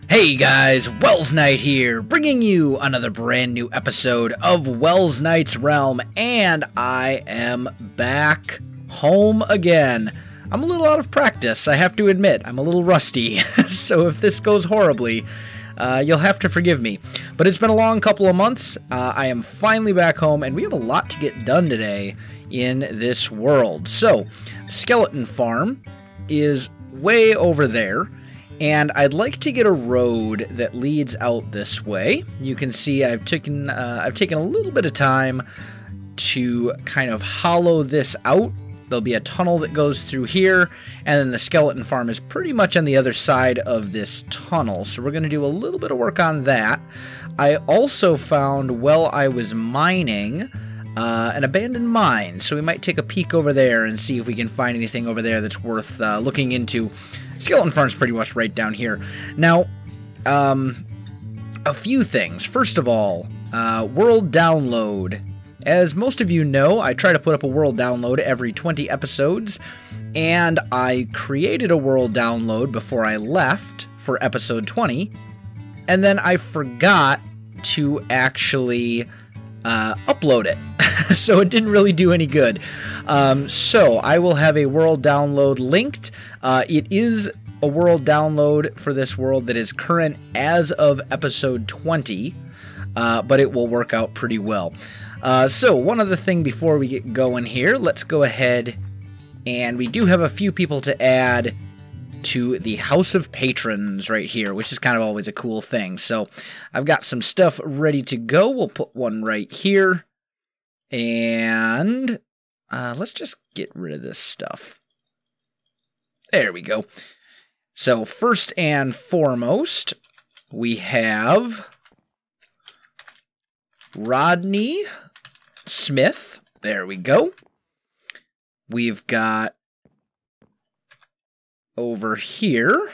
Hey guys, Wells Knight here, bringing you another brand new episode of Wells Knight's Realm, and I am back home again. I'm a little out of practice, I have to admit. I'm a little rusty, so if this goes horribly, you'll have to forgive me. But it's been a long couple of months. I am finally back home, and we have a lot to get done today in this world. So, Skeleton Farm is way over there. And I'd like to get a road that leads out this way. You can see I've taken a little bit of time to kind of hollow this out. There'll be a tunnel that goes through here, and then the skeleton farm is pretty much on the other side of this tunnel. So we're going to do a little bit of work on that. I also found, while I was mining, an abandoned mine. So we might take a peek over there and see if we can find anything over there that's worth looking into. Skeleton Farm's pretty much right down here. Now, a few things. First of all, world download. As most of you know, I try to put up a world download every 20 episodes, and I created a world download before I left for episode 20, and then I forgot to actually upload it. So it didn't really do any good. So I will have a world download linked. It is a world download for this world that is current as of episode 20, but it will work out pretty well. So one other thing before we get going here, let's go ahead, and we do have a few people to add to the House of Patrons right here, which is kind of always a cool thing. So I've got some stuff ready to go. We'll put one right here. And let's just get rid of this stuff. There we go. So first and foremost, we have Rodney Smith. There we go. We've got over here.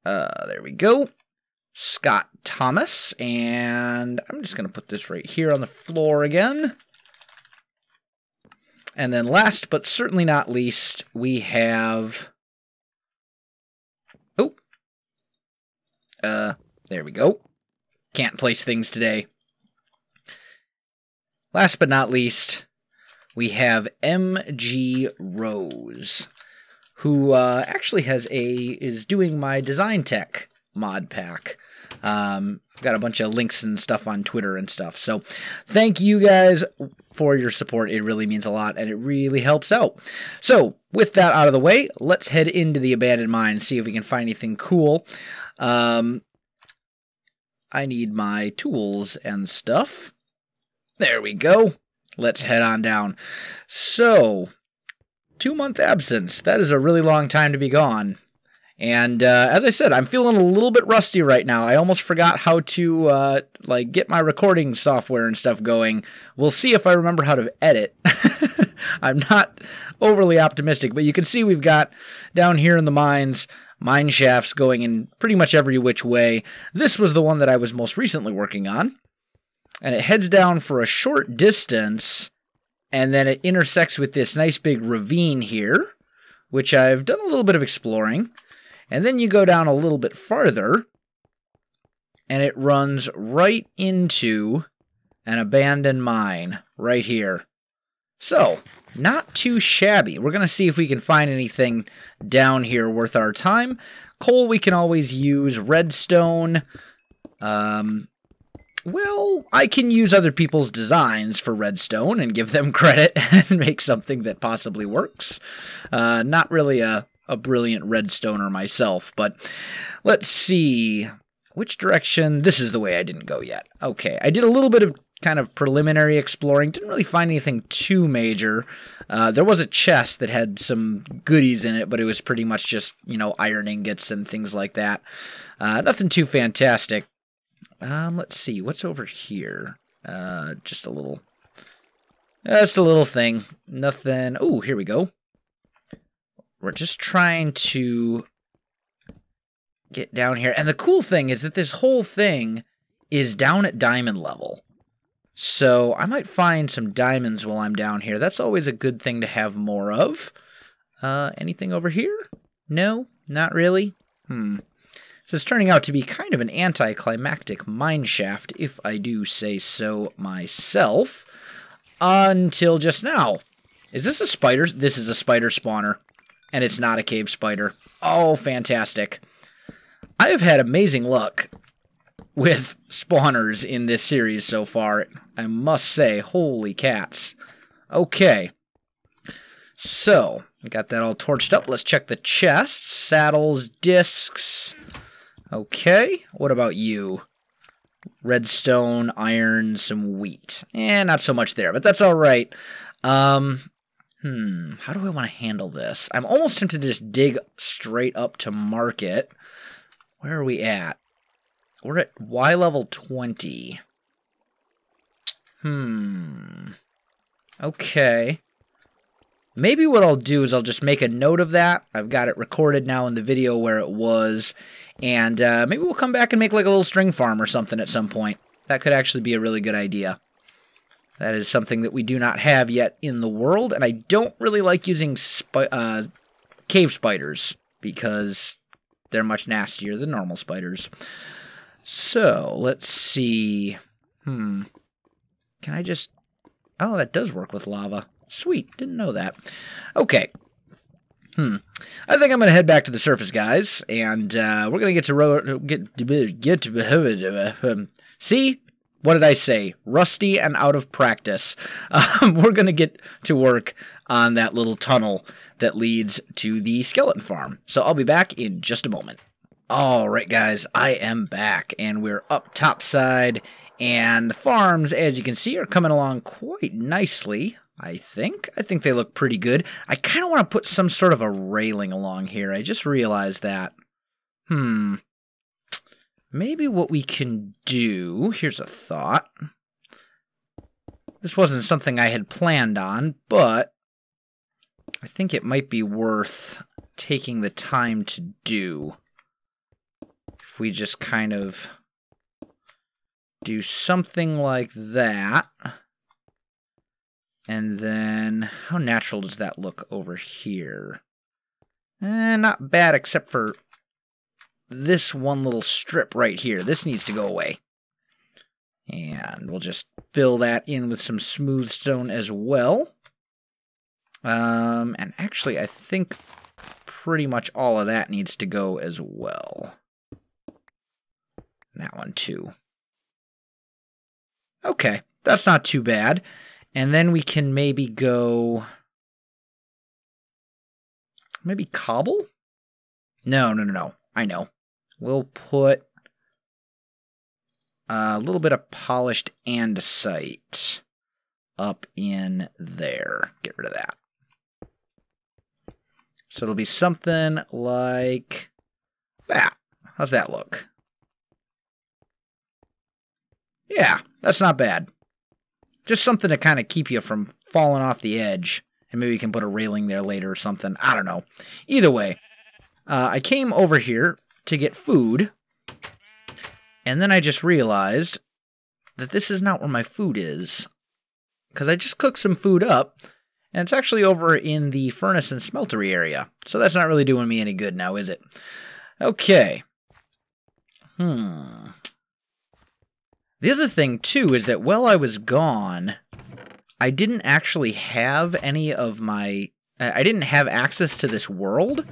There we go. Scott Thomas, and I'm just going to put this right here on the floor again. And then last but certainly not least, we have... Oh. There we go. Can't place things today. Last but not least, we have MG Rose, who actually is doing my Design Tech mod pack. I've got a bunch of links and stuff on Twitter and stuff. So thank you guys for your support. It really means a lot, and it really helps out. So with that out of the way, let's head into the abandoned mine and see if we can find anything cool. I need my tools and stuff. There we go. Let's head on down. So, 2-month absence. That is a really long time to be gone. And as I said, I'm feeling a little bit rusty right now. I almost forgot how to get my recording software and stuff going. We'll see if I remember how to edit. I'm not overly optimistic, but you can see we've got down here in the mines, mine shafts going in pretty much every which way. This was the one that I was most recently working on. And it heads down for a short distance, and then it intersects with this nice big ravine here, which I've done a little bit of exploring. And then you go down a little bit farther, and it runs right into an abandoned mine right here. So, not too shabby. We're going to see if we can find anything down here worth our time. Coal we can always use. Redstone. Well, I can use other people's designs for redstone and give them credit and make something that possibly works. Not really a brilliant redstoner myself, but let's see which direction. This is the way I didn't go yet. Okay, I did a little bit of kind of preliminary exploring. Didn't really find anything too major. There was a chest that had some goodies in it, but it was pretty much just, iron ingots and things like that. Nothing too fantastic. Let's see, what's over here? Just a little thing. Nothing. Oh, here we go. We're just trying to get down here. And the cool thing is that this whole thing is down at diamond level. So I might find some diamonds while I'm down here. That's always a good thing to have more of. Anything over here? No, not really. So it's turning out to be kind of an anticlimactic mineshaft, if I do say so myself. Until just now. Is this a spider? This is a spider spawner. And it's not a cave spider. Oh, fantastic. I have had amazing luck with spawners in this series so far. I must say, holy cats. Okay. So, got that all torched up. Let's check the chests, saddles, discs. Okay, what about you? Redstone, iron, some wheat. Not so much there, but that's alright. How do I want to handle this? I'm almost tempted to just dig straight up to market. Where are we at? We're at Y level 20. Okay. Maybe what I'll do is I'll just make a note of that. I've got it recorded now in the video where it was. And maybe we'll come back and make like a little string farm or something at some point. That could actually be a really good idea. That is something that we do not have yet in the world. And I don't really like using cave spiders because they're much nastier than normal spiders. So, let's see. Can I just... Oh, that does work with lava. Sweet, didn't know that. Okay. I think I'm going to head back to the surface, guys, and we're going to see? What did I say? Rusty and out of practice. We're going to get to work on that little tunnel that leads to the skeleton farm. So I'll be back in just a moment. Alright, guys, I am back, and we're up topside, and the farms, as you can see, are coming along quite nicely. I think they look pretty good. I kind of want to put some sort of a railing along here. I just realized that. Maybe what we can do... Here's a thought. This wasn't something I had planned on, but I think it might be worth taking the time to do. If we just kind of do something like that... And then, how natural does that look over here? Not bad, except for this one little strip right here. This needs to go away. And we'll just fill that in with some smooth stone as well. And actually, I think pretty much all of that needs to go as well. And that one too. Okay, that's not too bad. And then we can maybe go... Maybe cobble? No. I know. We'll put a little bit of polished andesite up in there. Get rid of that. So it'll be something like that. How's that look? Yeah, that's not bad. Just something to kind of keep you from falling off the edge. And maybe we can put a railing there later or something. I don't know. Either way, I came over here to get food. And then I just realized that this is not where my food is. Because I just cooked some food up. And it's actually over in the furnace and smeltery area. So that's not really doing me any good now, is it? Okay. The other thing, too, is that while I was gone, I didn't actually have any of my... I didn't have access to this world.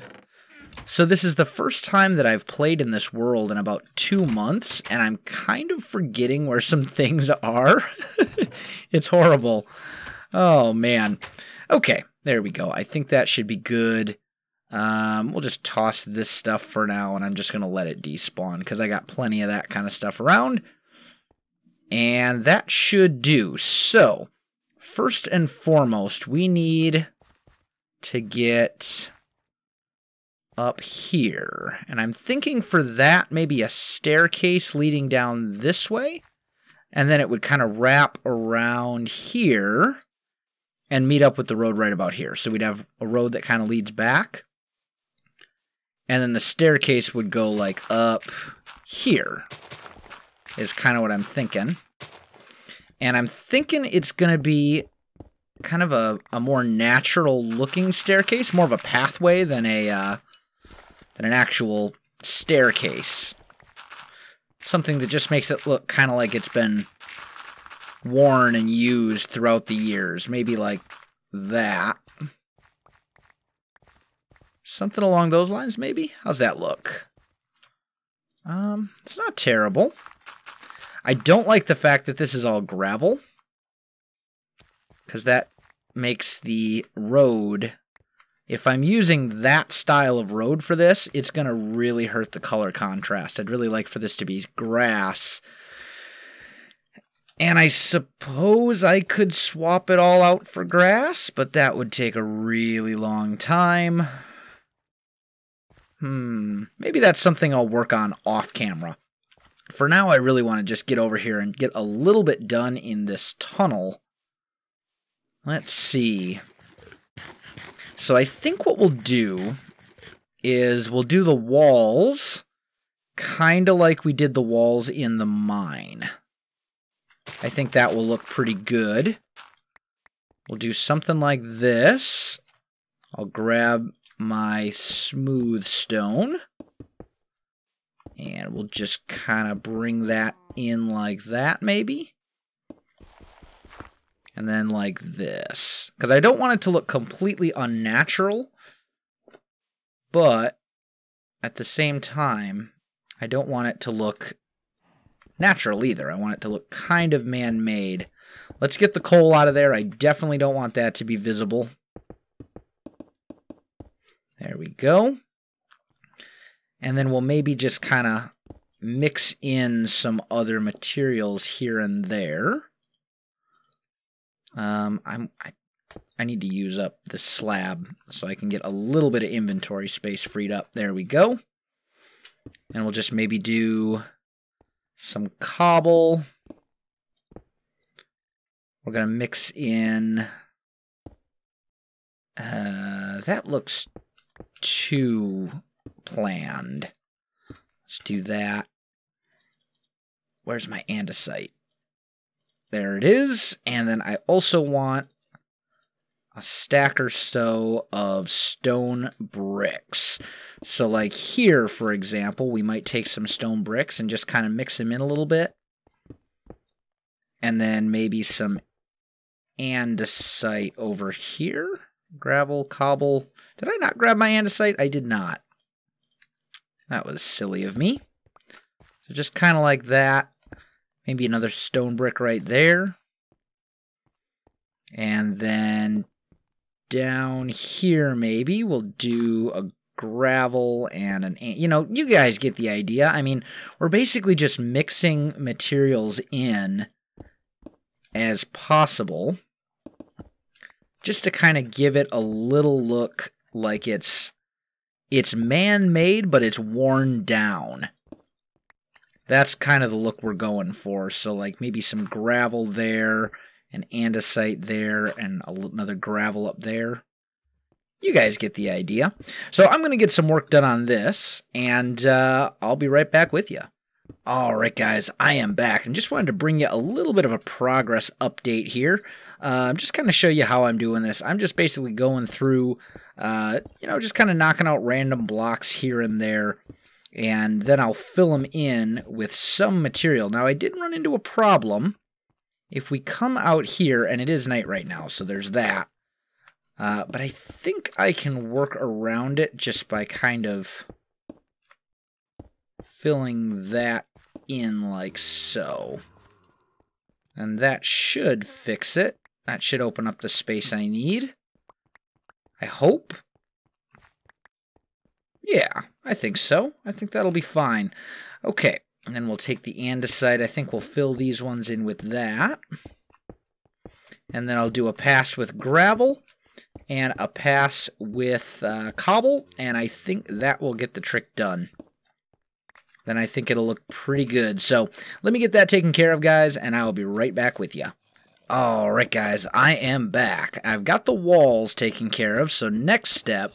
So this is the first time that I've played in this world in about 2 months, and I'm kind of forgetting where some things are. It's horrible. Oh, man. Okay, there we go. I think that should be good. We'll just toss this stuff for now, and I'm just going to let it despawn, because I got plenty of that kind of stuff around. And that should do. So, first and foremost, we need to get up here. And I'm thinking for that, maybe a staircase leading down this way. And then it would kind of wrap around here and meet up with the road right about here. So we'd have a road that kind of leads back. And then the staircase would go like up here. Is kind of what I'm thinking. And I'm thinking it's going to be kind of a more natural looking staircase, more of a pathway than a than an actual staircase. Something that just makes it look kind of like it's been worn and used throughout the years. Maybe like that. Something along those lines, maybe? How's that look? It's not terrible. I don't like the fact that this is all gravel, because that makes the road, if I'm using that style of road for this, it's going to really hurt the color contrast. I'd really like for this to be grass. And I suppose I could swap it all out for grass, but that would take a really long time. Maybe that's something I'll work on off camera. For now, I really want to just get over here and get a little bit done in this tunnel. Let's see. So I think what we'll do is we'll do the walls kind of like we did the walls in the mine. I think that will look pretty good. We'll do something like this. I'll grab my smooth stone, and we'll just kind of bring that in like that, maybe. And then like this. Because I don't want it to look completely unnatural, but at the same time, I don't want it to look natural either. I want it to look kind of man-made. Let's get the coal out of there. I definitely don't want that to be visible. There we go. And then we'll maybe just kind of mix in some other materials here and there. I need to use up the slab so I can get a little bit of inventory space freed up. There we go. And we'll just maybe do some cobble. We're going to mix in... that looks too planned. Let's do that. Where's my andesite? There it is. And then I also want a stack or so of stone bricks. So like here, for example, we might take some stone bricks and just kind of mix them in a little bit. And then maybe some andesite over here. Gravel, cobble. Did I not grab my andesite? I did not. That was silly of me. So just kind of like that. Maybe another stone brick right there. And then down here maybe we'll do a gravel and an... You know, you guys get the idea. I mean, we're basically just mixing materials in as possible, just to kind of give it a little look like it's man-made, but it's worn down. That's kind of the look we're going for. So like maybe some gravel there, an andesite there, and another gravel up there. You guys get the idea. So I'm going to get some work done on this, and I'll be right back with you. Alright guys, I am back, and just wanted to bring you a little bit of a progress update here. Just kind of show you how I'm doing this. I'm just basically going through, you know, just kind of knocking out random blocks here and there, and then I'll fill them in with some material. Now I did run into a problem. If we come out here, and it is night right now, so there's that. But I think I can work around it just by kind of filling that in like so. And that should fix it. That should open up the space I need. I hope. Yeah, I think so. I think that'll be fine. Okay, and then we'll take the andesite. I think we'll fill these ones in with that. And then I'll do a pass with gravel and a pass with cobble, and I think that will get the trick done. Then I think it'll look pretty good. So let me get that taken care of, guys, and I'll be right back with you. Alright, guys, I am back. I've got the walls taken care of, so next step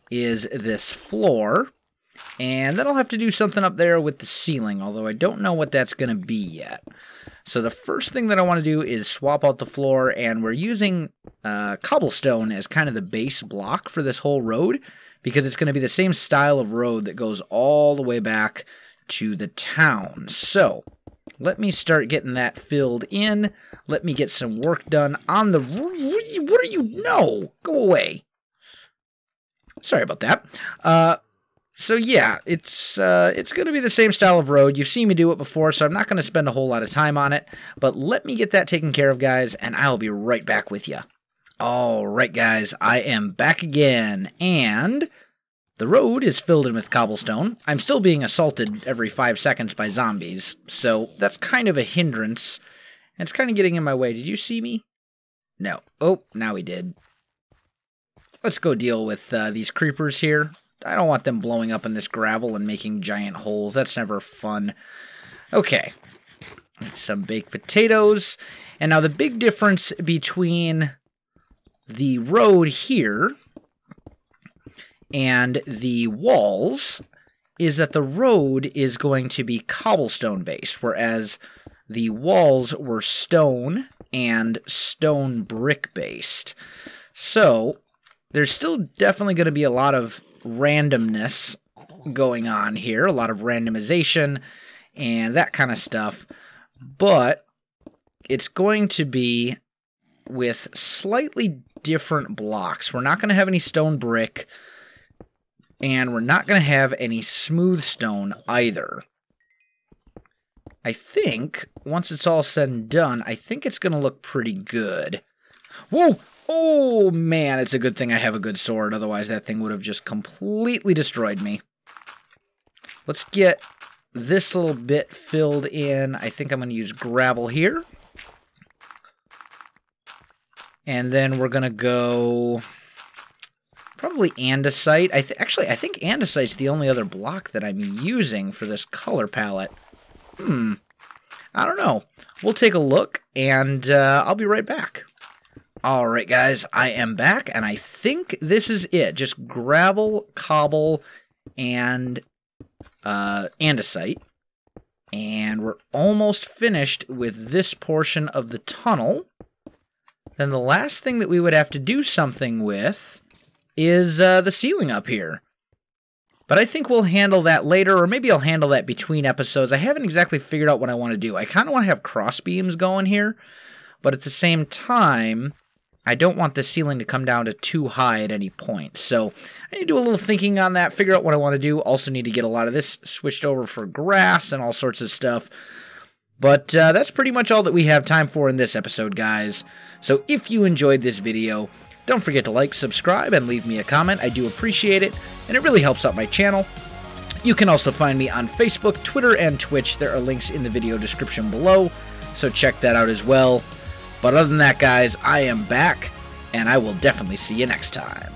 is this floor. And then I'll have to do something up there with the ceiling, although I don't know what that's going to be yet. So the first thing that I want to do is swap out the floor, and we're using cobblestone as kind of the base block for this whole road, because it's going to be the same style of road that goes all the way back to the town. So let me start getting that filled in. Let me get some work done on the... What are you... No! Go away. Sorry about that. So yeah, it's going to be the same style of road. You've seen me do it before, so I'm not going to spend a whole lot of time on it. But let me get that taken care of, guys, and I'll be right back with you. All right, guys, I am back again, and the road is filled in with cobblestone. I'm still being assaulted every 5 seconds by zombies, so that's kind of a hindrance. And it's kind of getting in my way. Did you see me? No. Oh, now he did. Let's go deal with these creepers here. I don't want them blowing up in this gravel and making giant holes. That's never fun. Okay. Some baked potatoes. And now the big difference between the road here and the walls is that the road is going to be cobblestone based, whereas the walls were stone and stone brick based. So there's still definitely going to be a lot of randomness going on here, a lot of randomization and that kind of stuff, but it's going to be with slightly different blocks. We're not going to have any stone brick, and we're not going to have any smooth stone either. I think once it's all said and done, I think it's going to look pretty good. Whoa! Oh, man, it's a good thing I have a good sword. Otherwise, that thing would have just completely destroyed me. Let's get this little bit filled in. I think I'm going to use gravel here. And then we're going to go probably andesite. Actually, I think andesite's the only other block that I'm using for this color palette. I don't know. We'll take a look, and I'll be right back. Alright guys, I am back, and I think this is it. Just gravel, cobble, and andesite. And we're almost finished with this portion of the tunnel. Then the last thing that we would have to do something with is the ceiling up here. But I think we'll handle that later, or maybe I'll handle that between episodes. I haven't exactly figured out what I want to do. I kind of want to have cross beams going here, but at the same time, I don't want the ceiling to come down to too high at any point. So I need to do a little thinking on that, figure out what I want to do. Also need to get a lot of this switched over for grass and all sorts of stuff. But that's pretty much all that we have time for in this episode, guys. So if you enjoyed this video, don't forget to like, subscribe, and leave me a comment. I do appreciate it, and it really helps out my channel. You can also find me on Facebook, Twitter, and Twitch. There are links in the video description below, so check that out as well. But other than that, guys, I am back, and I will definitely see you next time.